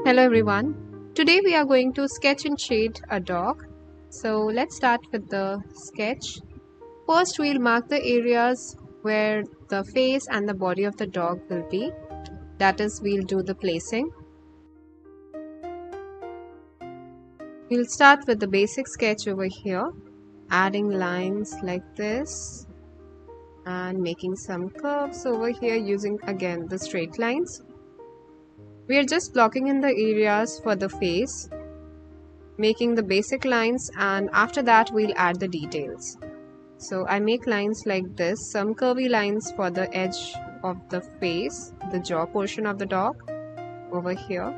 Hello everyone. Today we are going to sketch and shade a dog. So let's start with the sketch. First we'll mark the areas where the face and the body of the dog will be. That is, we'll do the placing. We'll start with the basic sketch over here, adding lines like this and making some curves over here using again the straight lines. We are just blocking in the areas for the face, making the basic lines, and after that we'll add the details. So I make lines like this, some curvy lines for the edge of the face, the jaw portion of the dog over here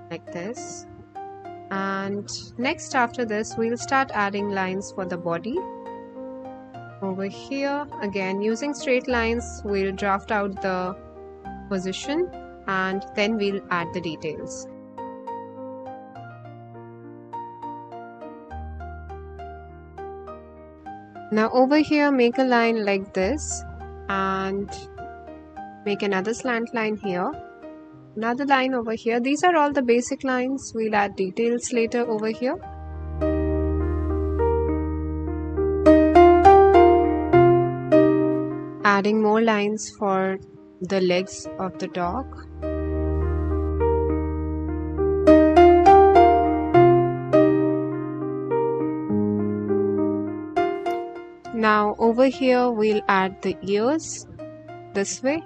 like this. And next after this we'll start adding lines for the body. Over here again using straight lines we'll draft out the position and then we'll add the details. Now over here make a line like this and make another slant line here, another line over here. These are all the basic lines. We'll add details later over here. Adding more lines for the legs of the dog. Now over here we'll add the ears this way.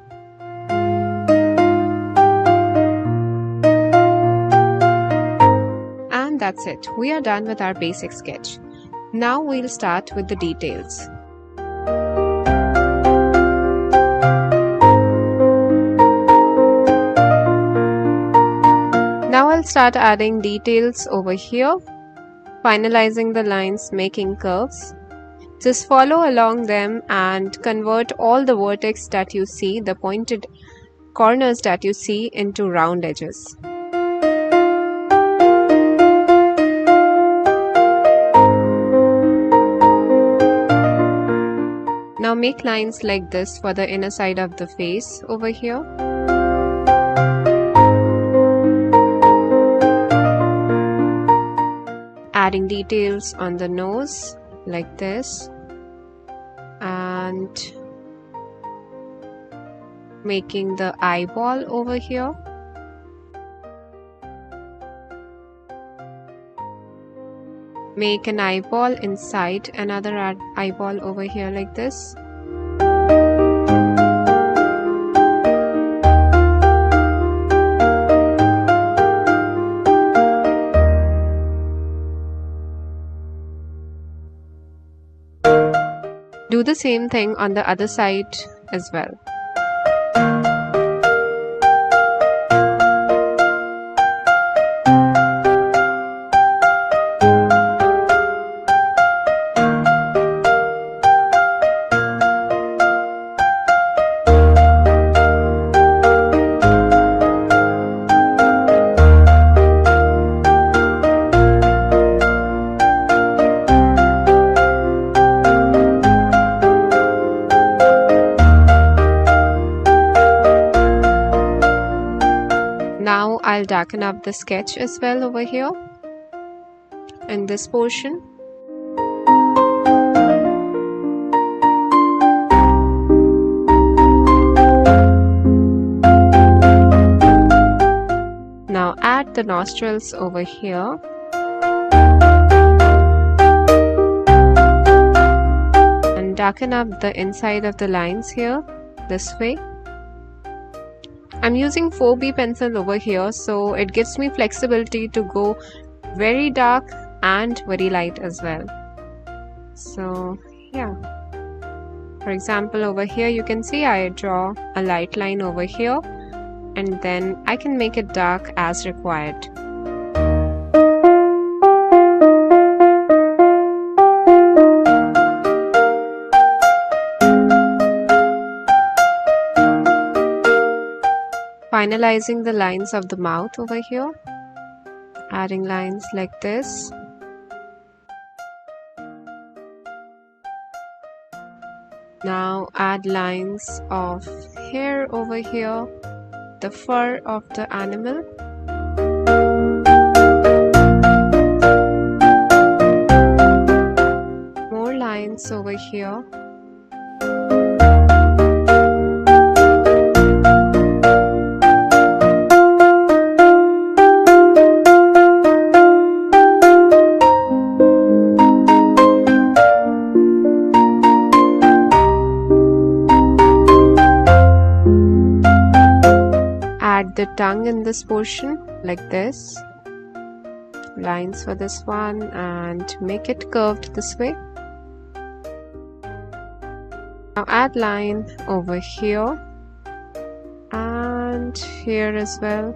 And that's it. We are done with our basic sketch. Now we'll start with the details. Now I'll start adding details over here, finalizing the lines, making curves. Just follow along them and convert all the vertex that you see, the pointed corners that you see, into round edges. Now make lines like this for the inner side of the face over here. Adding details on the nose like this and making the eyeball over here. Make an eyeball inside another eyeball over here like this. Do the same thing on the other side as well. Now I'll darken up the sketch as well over here in this portion. Now add the nostrils over here. And darken up the inside of the lines here this way. I'm using 4B pencil over here, so it gives me flexibility to go very dark and very light as well. So yeah, for example over here you can see I draw a light line over here and then I can make it dark as required. Finalizing the lines of the mouth over here, adding lines like this. Now add lines of hair over here, the fur of the animal. lines over here. Add the tongue in this portion like this. Lines for this one and make it curved this way. Now add line over here and here as well.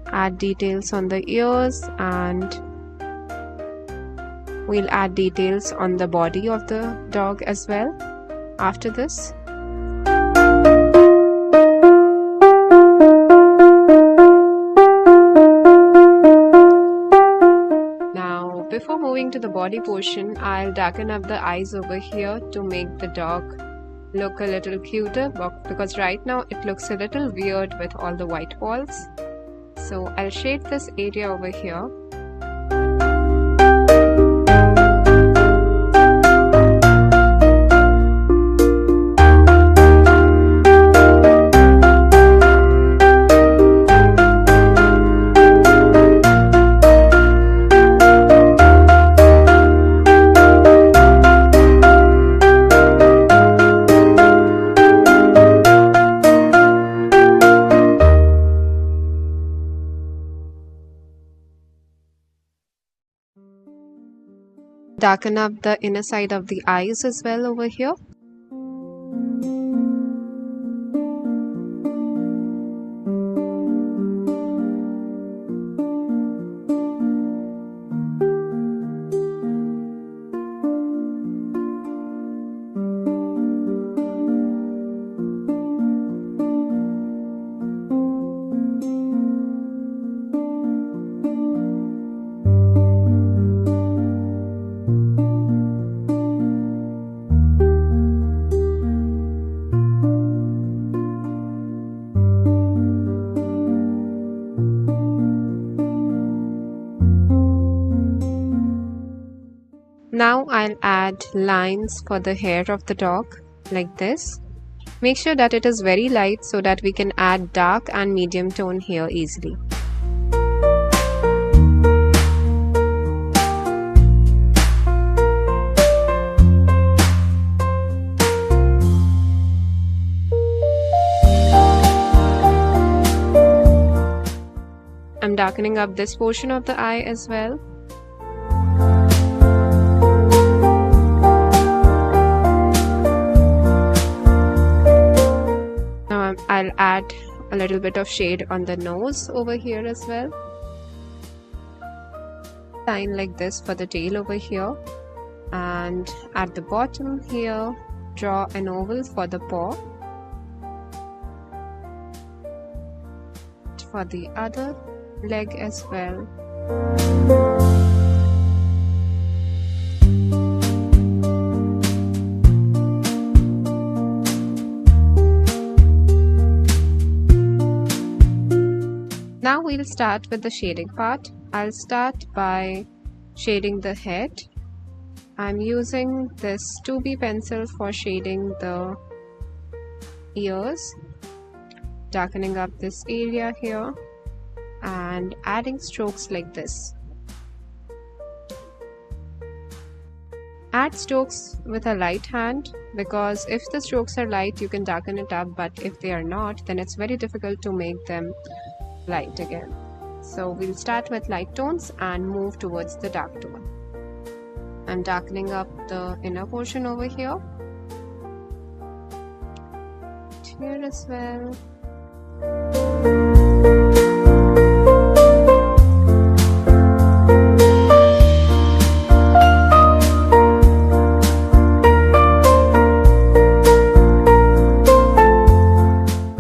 Add details on the ears and we'll add details on the body of the dog as well after this. Before moving to the body portion, I'll darken up the eyes over here to make the dog look a little cuter, because right now it looks a little weird with all the white walls. So I'll shade this area over here. Darken up the inner side of the eyes as well over here. Now I'll add lines for the hair of the dog like this. Make sure that it is very light so that we can add dark and medium tone here easily. I'm darkening up this portion of the eye as well. I'll add a little bit of shade on the nose over here as well. Line like this for the tail over here, and at the bottom here draw an oval for the paw. For the other leg as well. Now we'll start with the shading part. I'll start by shading the head. I'm using this 2B pencil for shading the ears, darkening up this area here and adding strokes like this. Add strokes with a light hand, because if the strokes are light you can darken it up, but if they are not then it's very difficult to make them light again. So we'll start with light tones and move towards the dark tone. I'm darkening up the inner portion over here, here as well.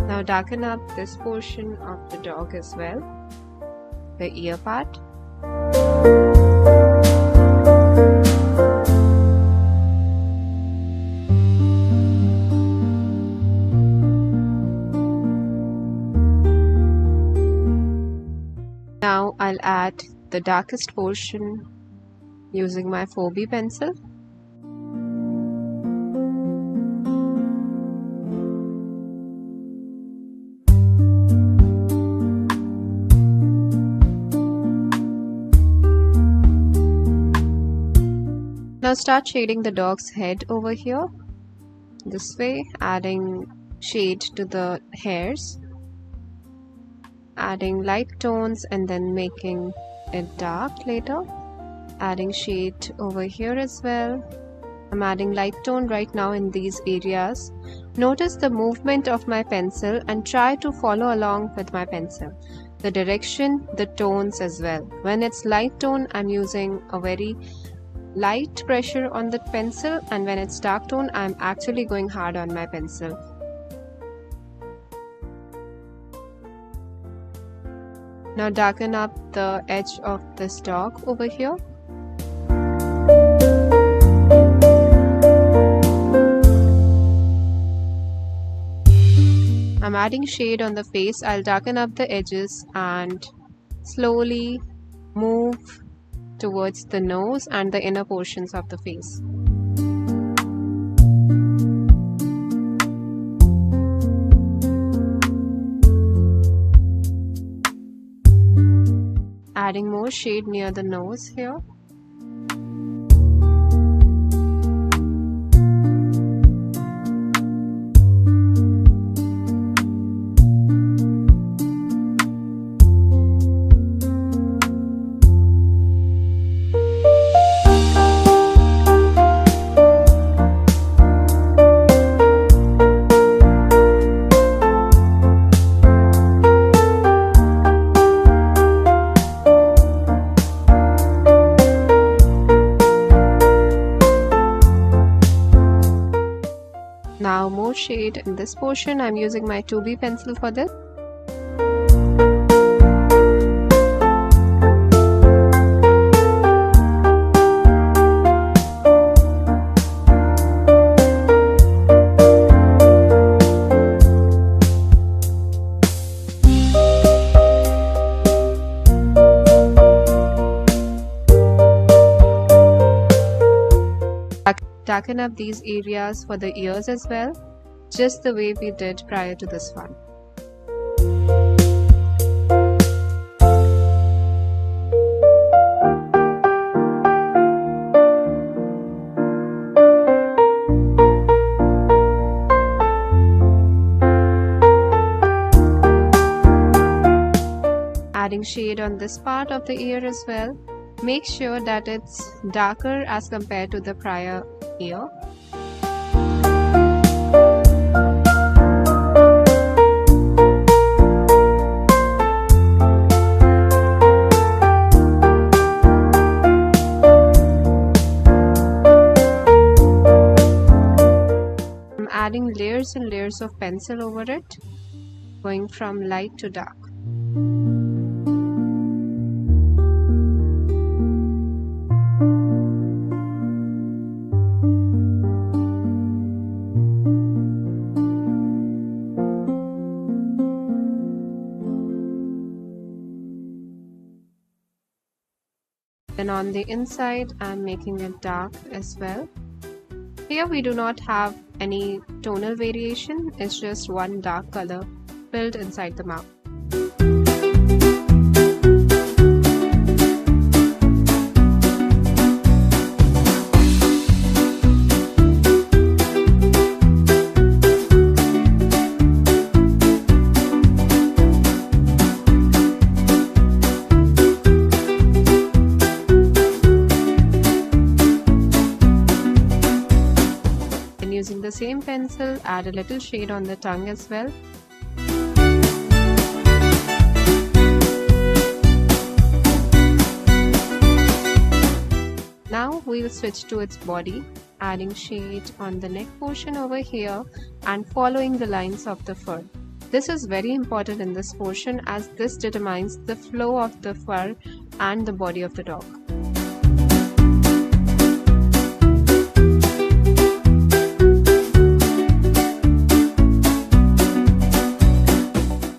Now darken up this portion of the dog as well, the ear part. Now I'll add the darkest portion using my 4B pencil. Now start shading the dog's head over here, this way, adding shade to the hairs, adding light tones and then making it dark later, adding shade over here as well. I'm adding light tone right now in these areas. Notice the movement of my pencil and try to follow along with my pencil. The direction, the tones as well. When it's light tone, I'm using a very light pressure on the pencil, and when it's dark tone, I'm actually going hard on my pencil. Now darken up the edge of this dog over here. I'm adding shade on the face. I'll darken up the edges and slowly move towards the nose and the inner portions of the face. Adding more shade near the nose here. Now more shade in this portion. I'm using my 2B pencil for this. Darken up these areas for the ears as well, just the way we did prior to this one. Adding shade on this part of the ear as well. Make sure that it's darker as compared to the prior ear. I'm adding layers and layers of pencil over it, going from light to dark. Then on the inside, I'm making it dark as well. Here we do not have any tonal variation, it's just one dark color filled inside the mouth. Using the same pencil, add a little shade on the tongue as well. Now we'll switch to its body, adding shade on the neck portion over here and following the lines of the fur. This is very important in this portion as this determines the flow of the fur and the body of the dog.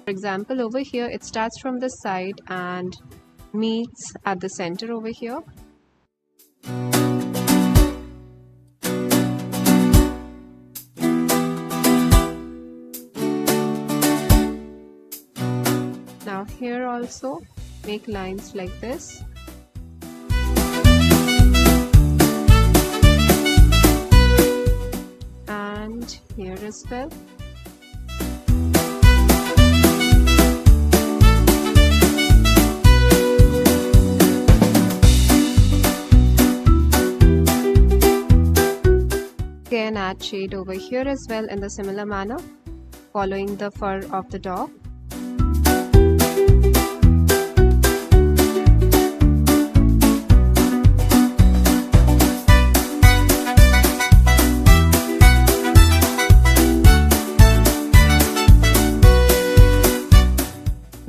For example, over here it starts from the side and meets at the center over here. Now here also make lines like this. And here as well. Again add shade over here as well in the similar manner, following the fur of the dog.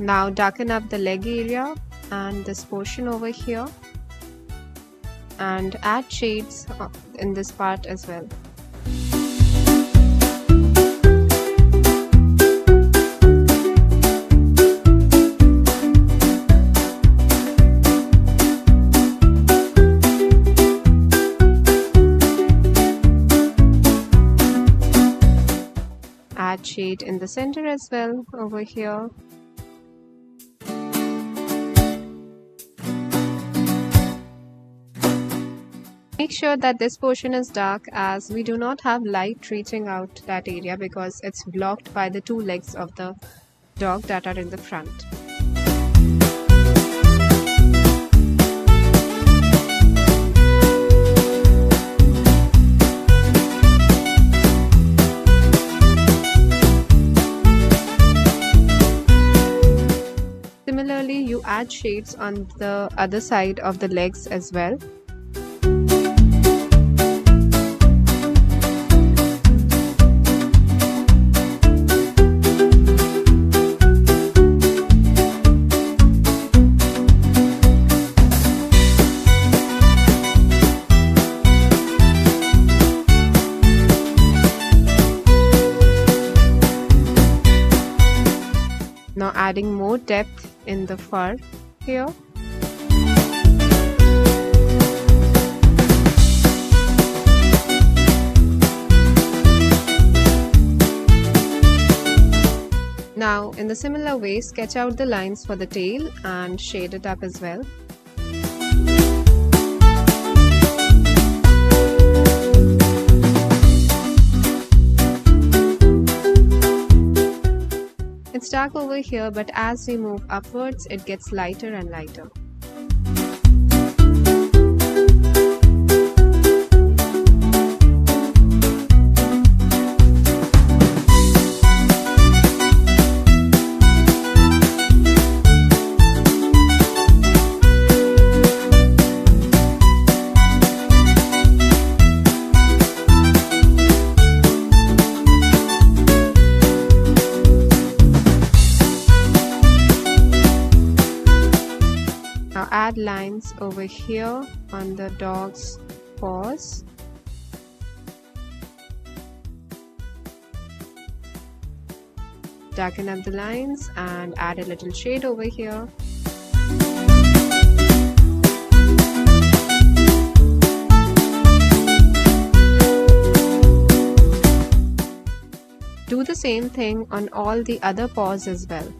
Now darken up the leg area and this portion over here, and add shades in this part as well. Add shade in the center as well over here. Make sure that this portion is dark, as we do not have light reaching out that area because it's blocked by the two legs of the dog that are in the front. Similarly, you add shades on the other side of the legs as well. Now adding more depth in the fur here. Now in the similar way, sketch out the lines for the tail and shade it up as well. It's dark over here, but as we move upwards, it gets lighter and lighter. Now add lines over here on the dog's paws. Darken up the lines and add a little shade over here. Do the same thing on all the other paws as well.